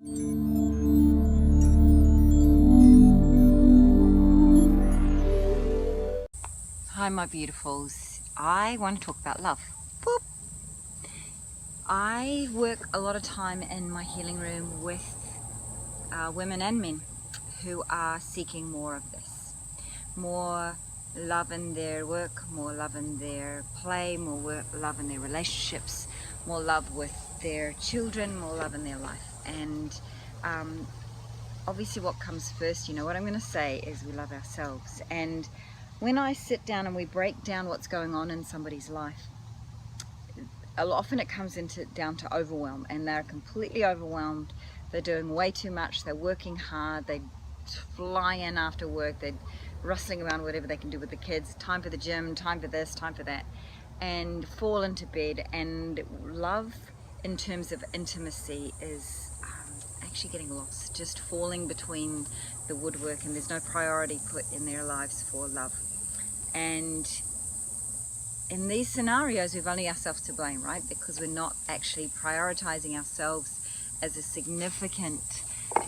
Hi my beautifuls, I want to talk about love. Boop. I work a lot of time in my healing room with women and men who are seeking more of this. More love in their work, more love in their play, more love in their relationships, more love with their children, more love in their life. And obviously what comes first, you know what I'm going to say, is we love ourselves. And when I sit down and we break down what's going on in somebody's life, often it comes down to overwhelm, and they're completely overwhelmed. They're doing way too much, they're working hard, they fly in after work, they're rustling around whatever they can do with the kids, time for the gym, time for this, time for that, and fall into bed. And love in terms of intimacy is actually getting lost, just falling between the woodwork, and there's no priority put in their lives for love. And in these scenarios, we've only ourselves to blame, right? Because we're not actually prioritizing ourselves as a significant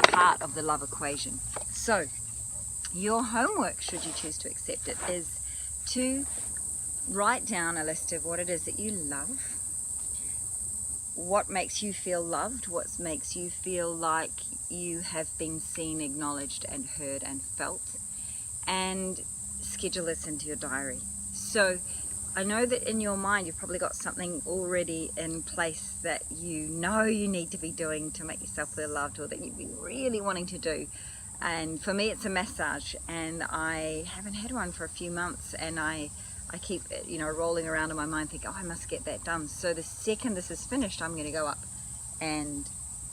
part of the love equation. So your homework, should you choose to accept it, is to write down a list of what it is that you love, what makes you feel loved, what makes you feel like you have been seen, acknowledged and heard and felt, and schedule this into your diary. So I know that in your mind you've probably got something already in place that you know you need to be doing to make yourself feel loved, or that you've been really wanting to do. And for me it's a massage, and I haven't had one for a few months, and I keep, you know, rolling around in my mind thinking, oh, I must get that done. So the second this is finished, I'm going to go up and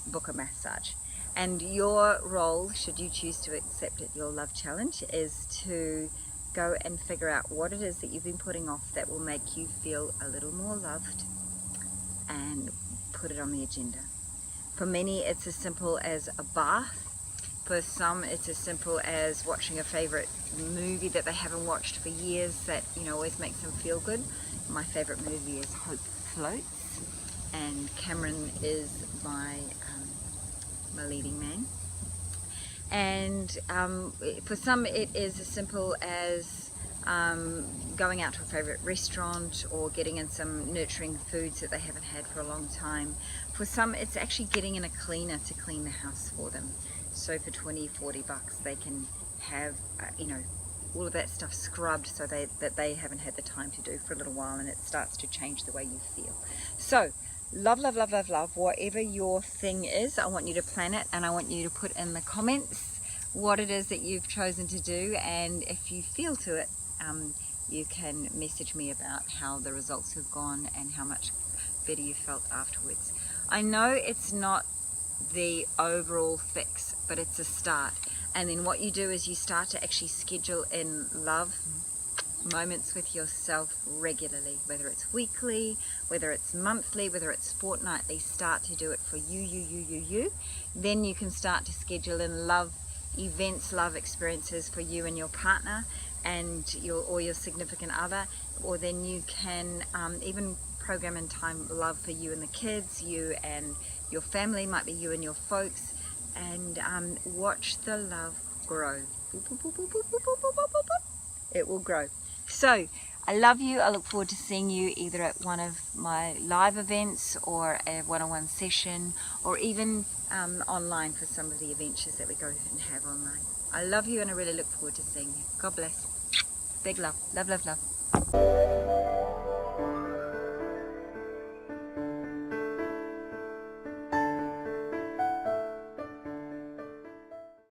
book a massage. And your role, should you choose to accept it, your love challenge, is to go and figure out what it is that you've been putting off that will make you feel a little more loved, and put it on the agenda. For many it's as simple as a bath. For some it's as simple as watching a favorite movie that they haven't watched for years that, you know, always makes them feel good. My favorite movie is Hope Floats, and Cameron is my leading man. And for some it is as simple as going out to a favorite restaurant, or getting in some nurturing foods that they haven't had for a long time. For some it's actually getting in a cleaner to clean the house for them. So for 20-40 bucks they can have you know, all of that stuff scrubbed, so that they haven't had the time to do for a little while, and it starts to change the way you feel. So love, love, love, love, love. Whatever your thing is, I want you to plan it, and I want you to put in the comments what it is that you've chosen to do. And if you feel to it, you can message me about how the results have gone and how much better you felt afterwards. I know it's not the overall fix, but it's a start. And then what you do is you start to actually schedule in love moments with yourself regularly, whether it's weekly, whether it's monthly, whether it's fortnightly. Start to do it for you. Then you can start to schedule in love events, love experiences for you and your partner and your significant other. Or then you can even program in time love for you and the kids, you and your family, might be you and your folks, and watch the love grow. It will grow. So I love you. I look forward to seeing you either at one of my live events, or a one-on-one session, or even online for some of the adventures that we go and have online. I love you, and I really look forward to seeing you. God bless. Big love. Love, love, love.